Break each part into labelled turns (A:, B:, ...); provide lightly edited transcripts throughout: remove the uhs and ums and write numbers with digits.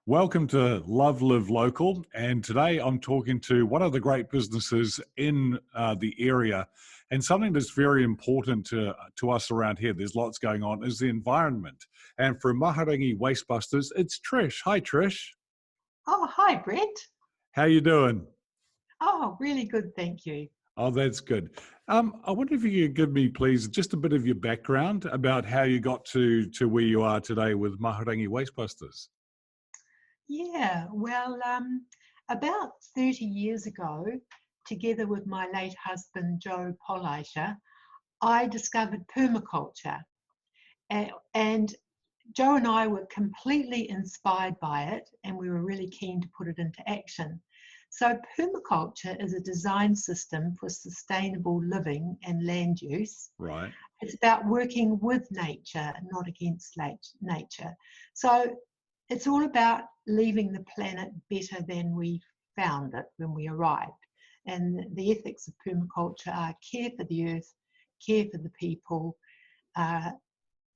A: Welcome to Love, Live Local, and today I'm talking to one of the great businesses in the area, and something that's very important to us around here. There's lots going on, is the environment. And for Mahurangi Wastebusters, it's Trish. Hi, Trish.
B: Oh, hi, Brent.
A: How you doing?
B: Oh, really good, thank you.
A: Oh, that's good. I wonder if you could give me, please, just a bit of your background about how you got to where you are today with Mahurangi Wastebusters.
B: Yeah, well, about 30 years ago, together with my late husband, Joe Polleiter, I discovered permaculture. And Joe and I were completely inspired by it, and we were really keen to put it into action. So permaculture is a design system for sustainable living and land use.
A: Right.
B: It's about working with nature, not against nature. So it's all about leaving the planet better than we found it when we arrived. And the ethics of permaculture are care for the earth, care for the people,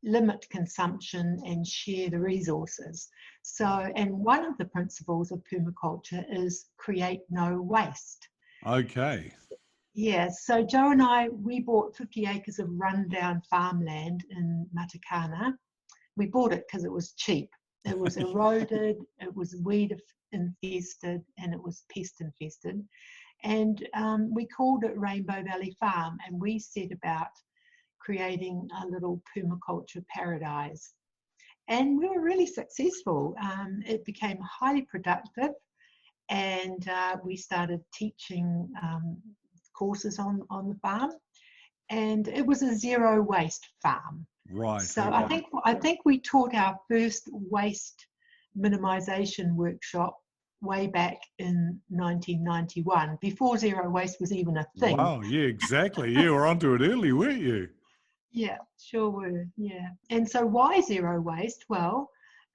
B: limit consumption, and share the resources. So, and one of the principles of permaculture is create no waste.
A: Okay.
B: Yeah, so Joe and I, we bought 50 acres of rundown farmland in Matakana. We bought it because it was cheap. It was eroded, it was weed infested, and it was pest infested. And we called it Rainbow Valley Farm, and we set about creating a little permaculture paradise. And we were really successful. It became highly productive, and we started teaching courses on the farm, and it was a zero waste farm.
A: Right.
B: So
A: okay.
B: I think we taught our first waste minimization workshop way back in 1991, before zero waste was even a thing.
A: Wow, yeah, exactly. You were onto it early, weren't you?
B: Yeah, sure were. Yeah. And so why zero waste? Well,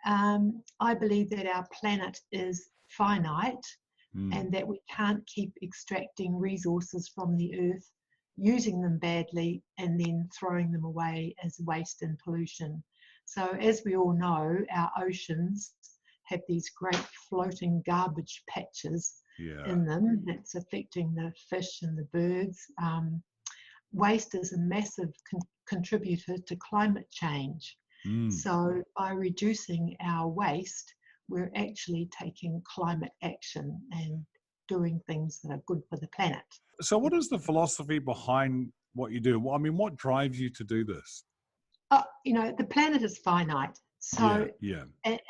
B: I believe that our planet is finite and that we can't keep extracting resources from the earth, using them badly, and then throwing them away as waste and pollution. So as we all know, our oceans have these great floating garbage patches in them that's affecting the fish and the birds. Waste is a massive contributor to climate change. So by reducing our waste, we're actually taking climate action and doing things that are good for the planet.
A: So what is the philosophy behind what you do? Well, I mean, what drives you to do this?
B: You know, the planet is finite. So,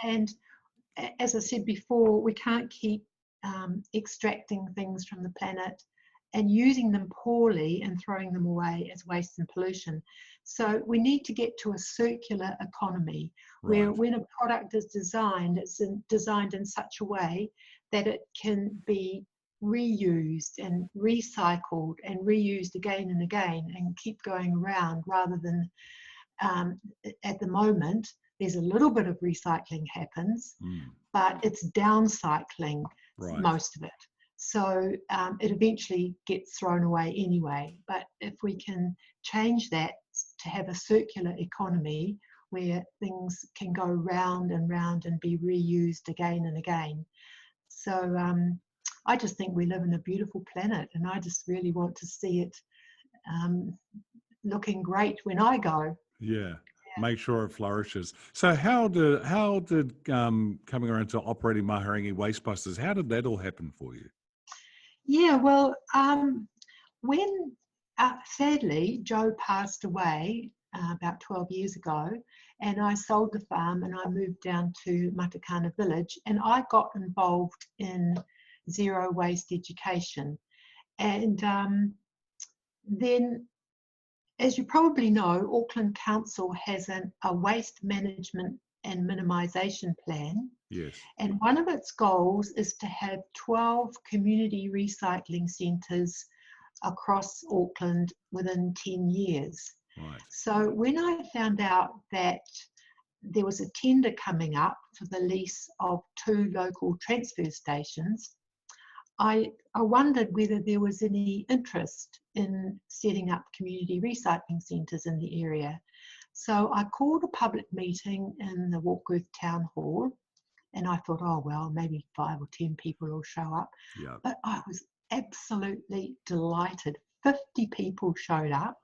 B: and as I said before, we can't keep extracting things from the planet and using them poorly and throwing them away as waste and pollution. So we need to get to a circular economy where when a product is designed, it's designed in such a way that it can be reused and recycled and reused again and again and keep going around, rather than at the moment there's a little bit of recycling happens, but it's downcycling most of it. So it eventually gets thrown away anyway. But if we can change that to have a circular economy where things can go round and round and be reused again and again. So I just think we live in a beautiful planet, and I just really want to see it looking great when I go.
A: Yeah. Make sure it flourishes. So how did coming around to operating Mahurangi Wastebusters, how did that all happen for you?
B: Yeah, well, when sadly Joe passed away about 12 years ago, and I sold the farm and I moved down to Matakana village, and I got involved in zero waste education. And then, as you probably know, Auckland Council has a waste management and minimisation plan.
A: Yes.
B: And one of its goals is to have 12 community recycling centres across Auckland within 10 years.
A: Right.
B: So when I found out that there was a tender coming up for the lease of 2 local transfer stations, I wondered whether there was any interest in setting up community recycling centres in the area. So I called a public meeting in the Warkworth Town Hall, And I thought, oh, well, maybe 5 or 10 people will show up.
A: Yeah.
B: But I was absolutely delighted. 50 people showed up.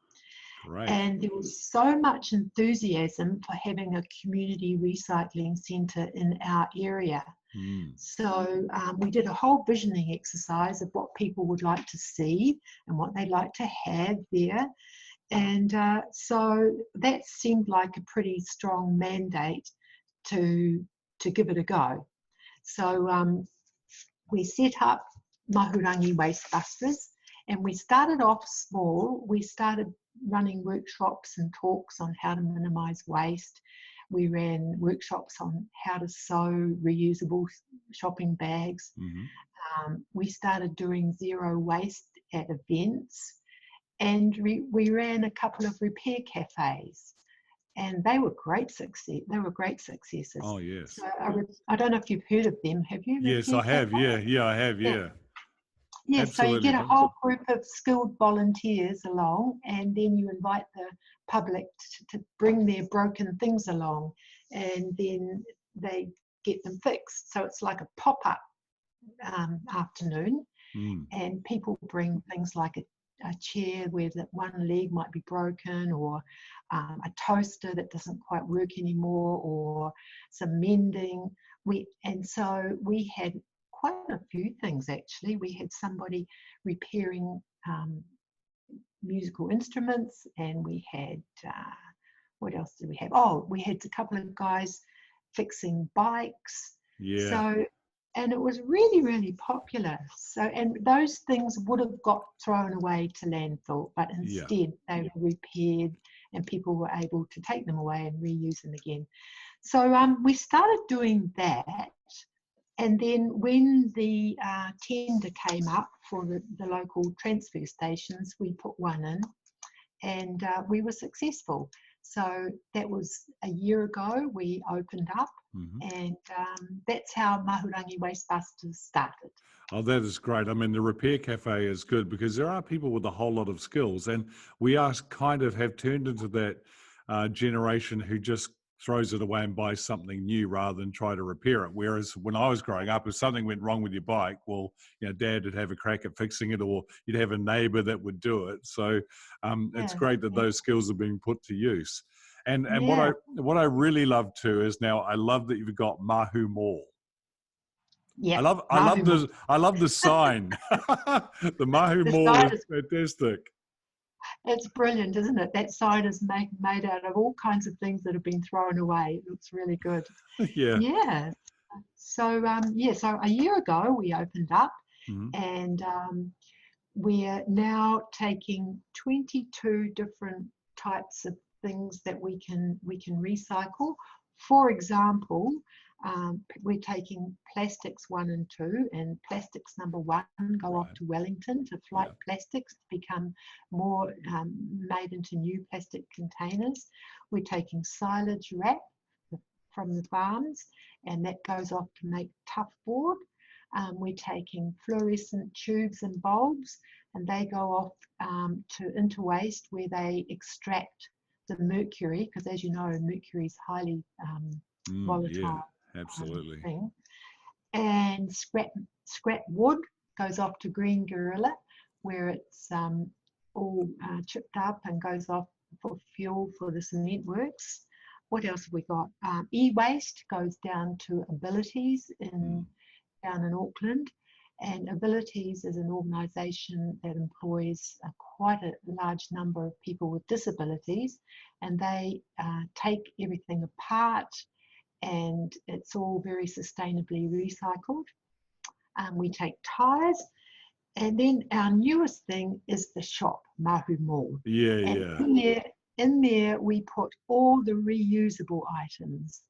A: Great.
B: And there was so much enthusiasm for having a community recycling centre in our area. So we did a whole visioning exercise of what people would like to see and what they'd like to have there. And so that seemed like a pretty strong mandate to give it a go. So we set up Mahurangi Wastebusters, and we started off small. We started running workshops and talks on how to minimise waste. We ran workshops on how to sew reusable shopping bags. We started doing zero waste at events, and we ran a couple of repair cafes, and they were great success. They were great successes.
A: Oh yes.
B: So I don't know if you've heard of them. Have you?
A: Yes, I have. Yeah, I have. Yeah.
B: Yeah,
A: Absolutely.
B: So you get a whole group of skilled volunteers along, and then you invite the public to bring their broken things along, and then they get them fixed. So it's like a pop-up afternoon, and people bring things like a chair where that one leg might be broken, or a toaster that doesn't quite work anymore, or some mending. And so we had quite a few things actually. We had somebody repairing musical instruments, and we had what else did we have? Oh, we had a couple of guys fixing bikes.
A: Yeah.
B: So, and it was really, really popular. So, and those things would have got thrown away to landfill, but instead they were repaired, and people were able to take them away and reuse them again. So we started doing that. And then when the tender came up for the local transfer stations, we put one in, and we were successful. So that was a year ago. We opened up, and that's how Mahurangi Wastebusters started.
A: Oh, that is great. I mean, the repair cafe is good because there are people with a whole lot of skills, and we are kind of have turned into that generation who just throws it away and buys something new rather than try to repair it. Whereas when I was growing up, if something went wrong with your bike, well, you know, Dad would have a crack at fixing it, or you'd have a neighbour that would do it. So it's great that those skills are being put to use. And what I really love too is now I love that you've got Mahu Mall.
B: Yeah,
A: I love the sign. The Mahu Mall is fantastic.
B: It's brilliant, isn't it? That sign is made out of all kinds of things that have been thrown away. It looks really good. Yeah. So so a year ago we opened up, and we're now taking 22 different types of things that we can recycle. For example, we're taking plastics 1 and 2, and plastics number 1 go off to Wellington to Flight Plastics to become more made into new plastic containers. We're taking silage wrap from the farms, and that goes off to make tough board. We're taking fluorescent tubes and bulbs, and they go off into waste where they extract the mercury, because as you know, mercury is highly volatile.
A: Yeah, absolutely.
B: Thing. And scrap wood goes off to Green Gorilla, where it's all chipped up and goes off for fuel for the cement works. What else have we got? E-waste goes down to Abilities down in Auckland. And Abilities is an organisation that employs quite a large number of people with disabilities, and they take everything apart, and it's all very sustainably recycled. We take tyres, and then our newest thing is the shop, Mahu Mall. In there we put all the reusable items.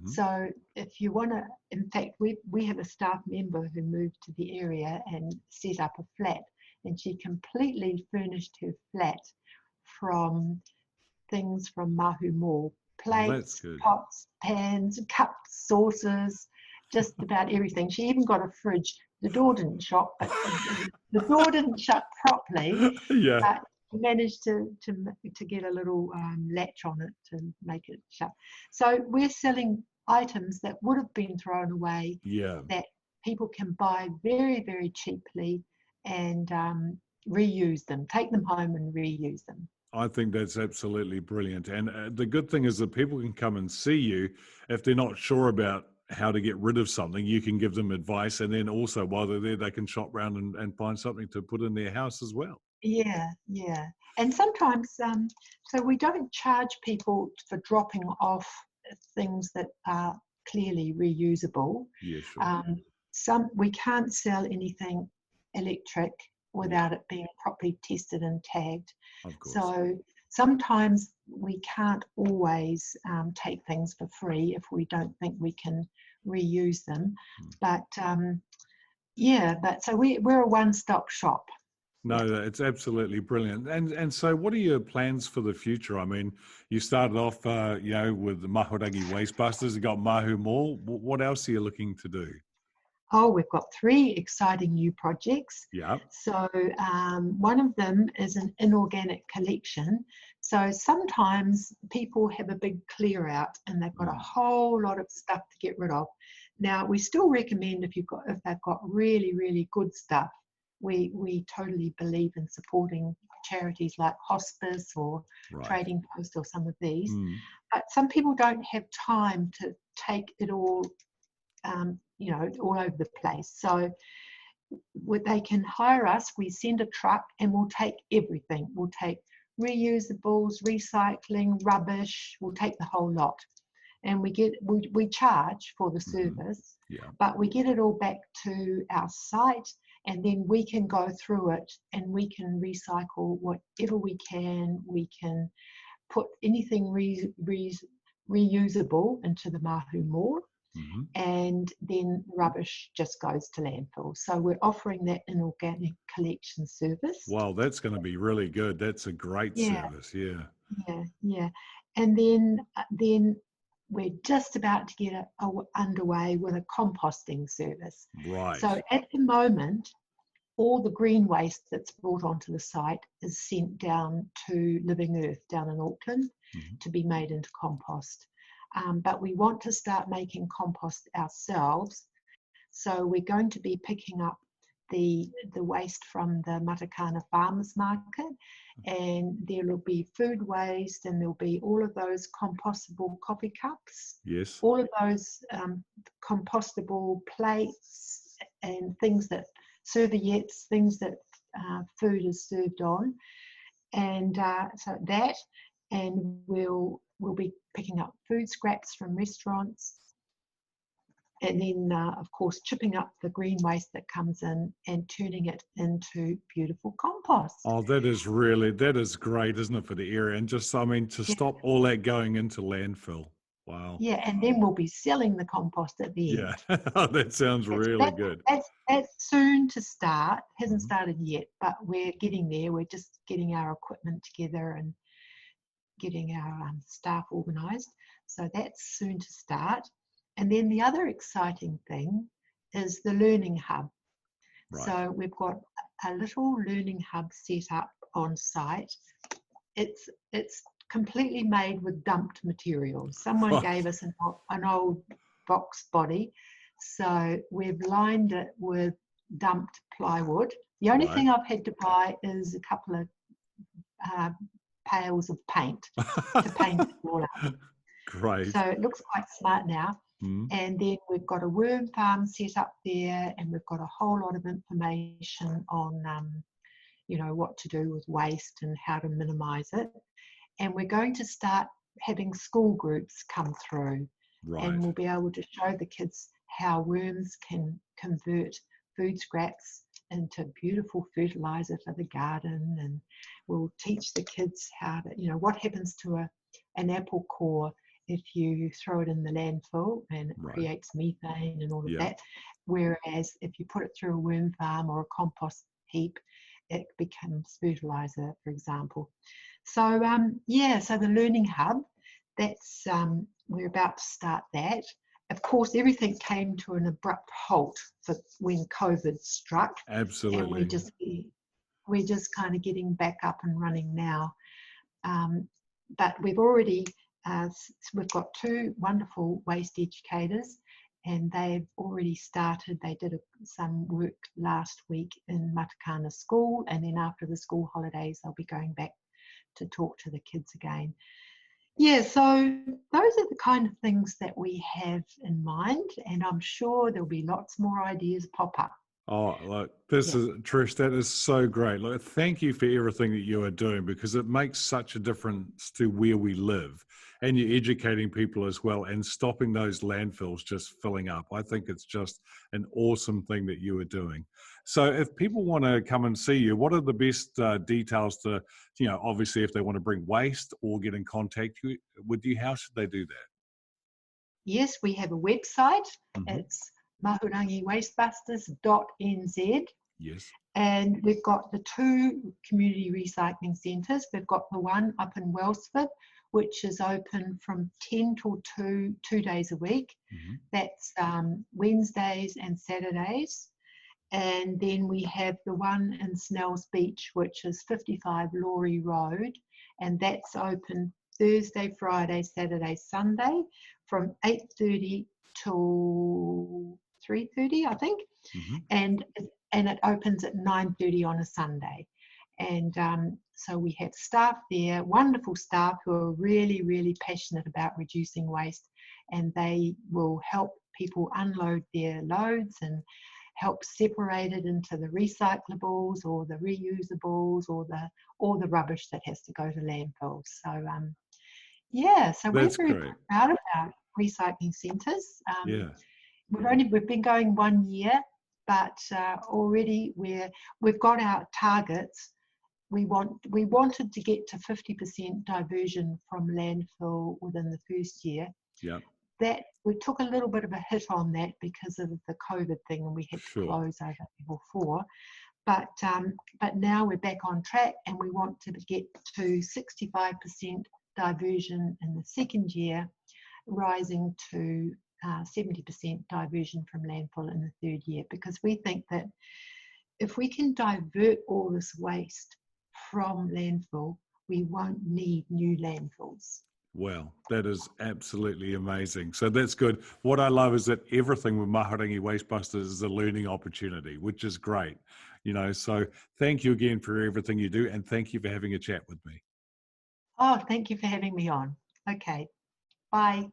B: So if you want to, in fact, we have a staff member who moved to the area and set up a flat, and she completely furnished her flat from things from Mahu Mall. Plates, pots, pans, cups, saucers, just about everything. She even got a fridge. The door didn't shut, but the door didn't shut properly. Managed to get a little latch on it to make it shut. So we're selling items that would have been thrown away,
A: Yeah.
B: that people can buy very, very cheaply and reuse them, take them home and reuse them.
A: I think that's absolutely brilliant. And the good thing is that people can come and see you if they're not sure about how to get rid of something. You can give them advice, and then also while they're there, they can shop around and find something to put in their house as well.
B: Yeah, yeah. And sometimes, so we don't charge people for dropping off things that are clearly reusable.
A: Yeah, sure.
B: We can't sell anything electric without it being properly tested and tagged.
A: Of course.
B: So sometimes we can't always take things for free if we don't think we can reuse them. But so we're a one-stop shop.
A: No, it's absolutely brilliant. And so what are your plans for the future? I mean, you started off, with the Mahurangi Wastebusters, you got Mahu Mall. What else are you looking to do?
B: Oh, we've got 3 exciting new projects.
A: Yeah.
B: So one of them is an inorganic collection. So sometimes people have a big clear out and they've got a whole lot of stuff to get rid of. Now, we still recommend if they've got really, really good stuff, we totally believe in supporting charities like Hospice or Trading Post or some of these. But some people don't have time to take it all, all over the place. So they can hire us. We send a truck and we'll take everything. We'll take reusables, recycling, rubbish. We'll take the whole lot. And we charge for the service, but we get it all back to our site, and then we can go through it and we can recycle whatever we can. We can put anything reusable into the Mahu Mall, and then rubbish just goes to landfill. So we're offering that inorganic collection service.
A: Wow, that's going to be really good. That's a great service.
B: Yeah. And then we're just about to get underway with a composting service.
A: Right.
B: So at the moment, all the green waste that's brought onto the site is sent down to Living Earth down in Auckland to be made into compost. But we want to start making compost ourselves. So we're going to be picking up the waste from the Matakana Farmers Market, and there will be food waste, and there'll be all of those compostable coffee cups, all of those compostable plates and serviettes, things that food is served on, and so that, and we'll be picking up food scraps from restaurants, and then of course chipping up the green waste that comes in and turning it into beautiful compost.
A: Oh, that is great, isn't it, for the area? And just, to stop all that going into landfill. Wow.
B: Yeah, and then we'll be selling the compost at the end.
A: Yeah, that sounds really good.
B: That's soon to start. Hasn't started yet, but we're getting there. We're just getting our equipment together and getting our staff organised. So that's soon to start. And then the other exciting thing is the learning hub. So we've got a little learning hub set up on site. It's completely made with dumped material. Someone gave us an old box body, so we've lined it with dumped plywood. The only thing I've had to buy is a couple of pails of paint to paint it all up.
A: Great.
B: So it looks quite smart now. And then we've got a worm farm set up there, and we've got a whole lot of information on what to do with waste and how to minimize it. And we're going to start having school groups come through, and we'll be able to show the kids how worms can convert food scraps into beautiful fertilizer for the garden, and we'll teach the kids how to, what happens to an apple core if you throw it in the landfill, and it creates methane and all of that. Whereas if you put it through a worm farm or a compost heap, it becomes fertilizer, for example. So so the learning hub, that's we're about to start that. Of course, everything came to an abrupt halt when COVID struck.
A: Absolutely.
B: And we're just kind of getting back up and running now. But we've already we've got 2 wonderful waste educators, and they've already started. They did some work last week in Matakana School, and then after the school holidays, they'll be going back to talk to the kids again. Yeah, so those are the kind of things that we have in mind, and I'm sure there'll be lots more ideas pop up.
A: Oh, look, this is Trish, that is so great. Look, thank you for everything that you are doing, because it makes such a difference to where we live, and you're educating people as well and stopping those landfills just filling up. I think it's just an awesome thing that you are doing. So if people want to come and see you, what are the best details to, obviously if they want to bring waste or get in contact with you, how should they do that?
B: Yes, we have a website. It's Mahurangi Wastebusters.nz.
A: Yes.
B: And we've got the 2 community recycling centres. We've got the one up in Wellsford, which is open from 10 till 2 days a week. That's Wednesdays and Saturdays. And then we have the one in Snells Beach, which is 55 Laurie Road, and that's open Thursday, Friday, Saturday, Sunday from 8:30 till 3:30, I think. And it opens at 9:30 on a Sunday. And so we have staff there, wonderful staff who are really, really passionate about reducing waste, and they will help people unload their loads and help separate it into the recyclables or the reusables or the rubbish that has to go to landfills. So so
A: That's
B: we're very
A: great.
B: proud of our recycling centres.
A: Yeah.
B: We've been going 1 year, but already we've got our targets. We wanted to get to 50% diversion from landfill within the first year.
A: Yeah.
B: That we took a little bit of a hit on that because of the COVID thing, and we had to close over level 4. But now we're back on track, and we want to get to 65% diversion in the second year, rising to 70% diversion from landfill in the third year, because we think that if we can divert all this waste from landfill, we won't need new landfills.
A: Wow, that is absolutely amazing. So that's good. What I love is that everything with Mahurangi Wastebusters is a learning opportunity, which is great. So thank you again for everything you do, and thank you for having a chat with me.
B: Oh, thank you for having me on. Okay, bye.